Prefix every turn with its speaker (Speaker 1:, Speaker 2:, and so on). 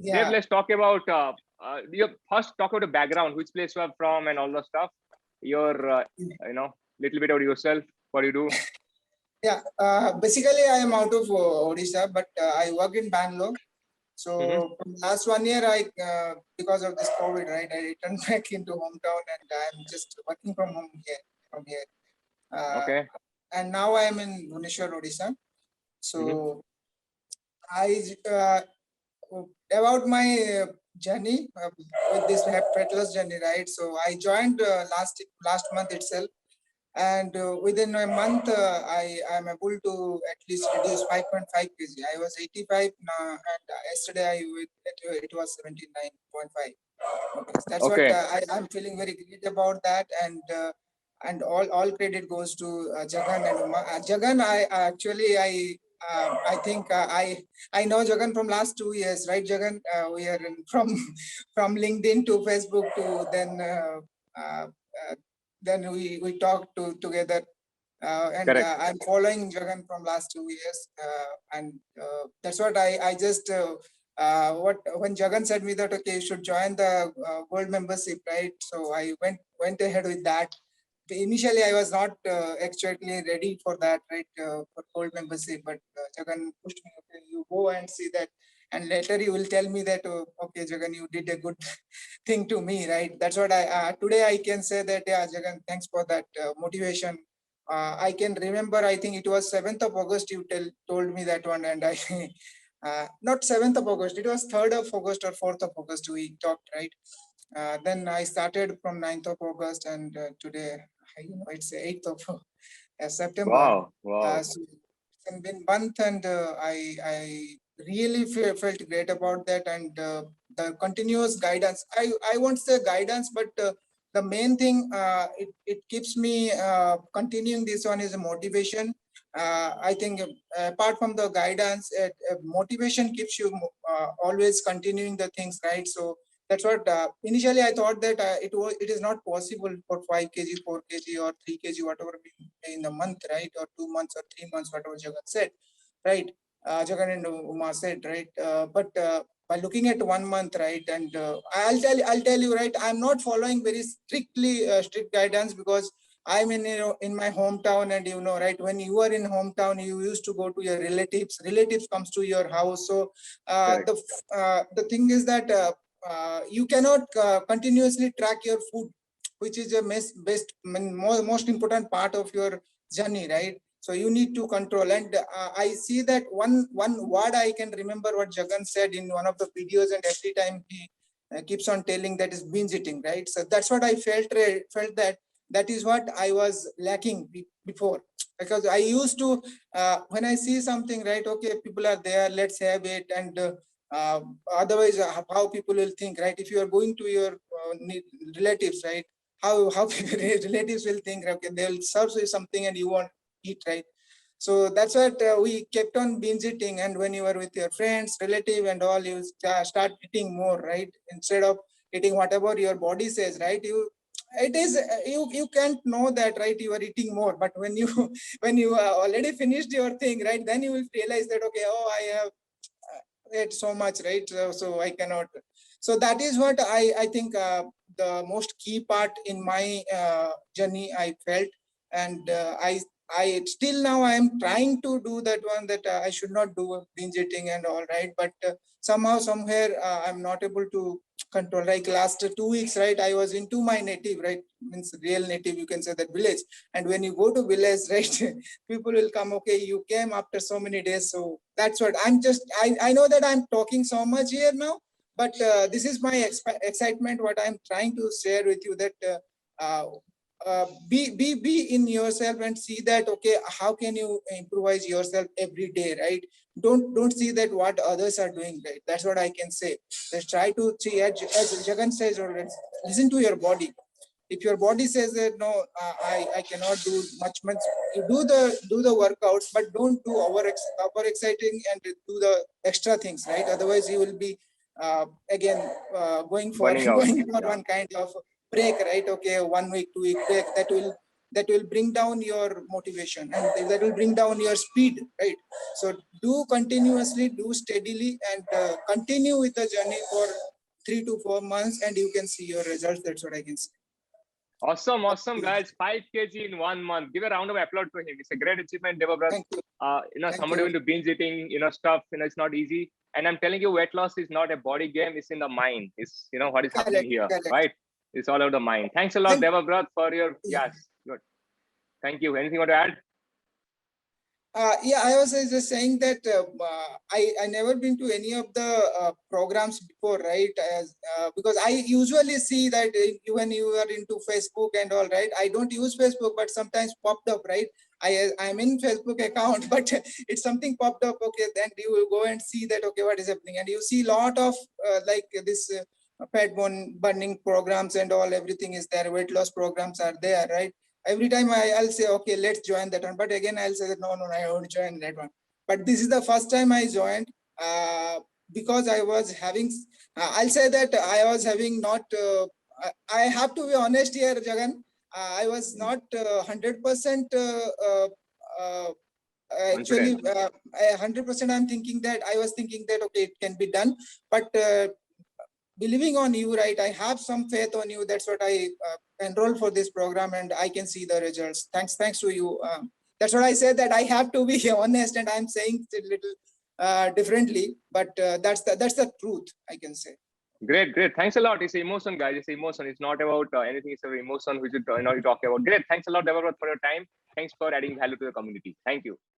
Speaker 1: Dev,
Speaker 2: Yeah,
Speaker 1: let's talk about your first. Talk about the background, which place you are from, and all the stuff. Your, little bit about yourself. What do you do?
Speaker 2: yeah. Basically, I am out of Odisha, but I work in Bangalore.
Speaker 1: Mm-hmm.
Speaker 2: So from last 1 year, I because of this COVID, right, I returned back into hometown, and I'm just working from home here, from here. Uh,
Speaker 1: Okay.
Speaker 2: and now I am in Bhubaneswar, Odisha.
Speaker 1: Mm-hmm.
Speaker 2: So I about my journey with this fat loss journey, right? So I joined last month itself, and within a month I am able to at least reduce 5.5 kg. I was 85 now, and yesterday it was 79.5. Okay, so that's what
Speaker 1: Okay.
Speaker 2: I'm feeling very great about that, and all credit goes to Jagan and Uma. Jagan, I think I know Jagan from last 2 years, right? Jagan, we are from from LinkedIn to Facebook to uh, uh, then we talked together, and
Speaker 1: Correct.
Speaker 2: I'm following Jagan from last 2 years, and that's what I just what when Jagan said me that okay, you should join the gold membership, right? So I went ahead with that. Initially, I was not actually ready for that, right, for gold membership, but Jagan pushed me. Okay, you go and see that, and later you will tell me that okay, Jagan, you did a good thing to me, right? That's what I today I can say that yeah, Jagan, thanks for that motivation. I can remember, I think it was 7th of August. You told me that one, and I not 7th of August. It was 3rd of August or 4th of August. We talked, right? Then I started from 9th of August, and today, it's 8th of September.
Speaker 1: Wow. Wow.
Speaker 2: So it's been month, and I really felt great about that, and the continuous guidance. I won't say guidance, but the main thing it keeps me continuing this one is a motivation. I think apart from the guidance, motivation keeps you always continuing the things, right? So that's what initially I thought that it is not possible for 5 kg, 4 kg, or 3 kg, whatever in the month, right, or 2 months or 3 months, whatever Jagan said, right. Jagan and Uma said, right. But by looking at 1 month, right, and I'll tell you, right, I'm not following very strict guidance, because I'm in my hometown, and right, when you are in hometown, you used to go to your relatives comes to your house. So
Speaker 1: Correct.
Speaker 2: the thing is that you cannot continuously track your food, which is a most important part of your journey, right? So you need to control, and I see that one word I can remember what Jagan said in one of the videos, and every time he keeps on telling, that is binge eating, right? So that's what I felt that is what I was lacking before, because I used to when I see something, right, okay, people are there, let's have it, and uh, otherwise how people will think, right? If you are going to your relatives, right, how people, relatives will think, okay, they will serve you something and you won't eat, right? So that's what we kept on binge eating, and when you are with your friends, relative, and all, you start eating more, right, instead of eating whatever your body says, right? It is you can't know that, right, you are eating more, but when you when you already finished your thing, right, then you will realize that okay, oh, I have ate so much, right? So I cannot. So that is what I think the most key part in my journey I felt, and I still now I am trying to do that one, that I should not do binge eating and all, right, but somehow somewhere I'm not able to control. Like last 2 weeks, right, I was into my native, right, means real native, you can say, that village. And when you go to village, right, people will come, okay, you came after so many days. So that's what I'm just I know that I'm talking so much here now, but this is my excitement, what I'm trying to share with you, that uh, be in yourself and see that okay, how can you improvise yourself every day, right? Don't see that what others are doing, right? That's what I can say. Let's try to see, as Jagan says, or listen to your body. If your body says that no, I cannot do much, you do the workouts, but don't do over exciting and do the extra things, right? Otherwise you will be again going for
Speaker 1: Burning out.
Speaker 2: going for
Speaker 1: Yeah.
Speaker 2: one kind of break, right? Okay, 1 week, 2 week break, that will that will bring down your motivation and that will bring down your speed, right? So do continuously, do steadily, and continue with the journey for 3 to 4 months, and you can see your results. That's what I can say.
Speaker 1: Awesome, awesome, guys. 5 kg in 1 month. Give a round of applause to him. It's a great achievement, Devabrata.
Speaker 2: Thank you. Thank
Speaker 1: Somebody
Speaker 2: you.
Speaker 1: into binge eating, stuff, it's not easy. And I'm telling you, weight loss is not a body game. It's in the mind. It's, what is happening here,
Speaker 2: Correct.
Speaker 1: right? It's all out of the mind. Thanks a lot, Devabrata, for your,
Speaker 2: Yeah.
Speaker 1: yes, good. Thank you. Anything you want to add?
Speaker 2: Yeah, I was just saying that I never been to any of the programs before, right? Because I usually see that when you are into Facebook and all, right? I don't use Facebook, but sometimes popped up, right? I'm in Facebook account, but it's something popped up. Okay, then you will go and see that. Okay, what is happening? And you see a lot of like this fat burning programs and all. Everything is there. Weight loss programs are there, right? Every time I'll say, okay, let's join that one. But again, I'll say that no, I won't join that one. But this is the first time I joined because I was having, I'll say that I was having not, I have to be honest here, Jagan. I was not 100% actually 100% I'm thinking that I was thinking that, okay, it can be done. But believing on you, right? I have some faith on you. That's what I enrolled for this program, and I can see the results. Thanks to you. That's what I said, that I have to be honest, and I'm saying it a little differently, but that's the truth, I can say.
Speaker 1: Great. Thanks a lot. It's emotion, guys. It's emotion. It's not about anything. It's an emotion which you talk about. Great. Thanks a lot, Devabrata, for your time. Thanks for adding value to the community. Thank you.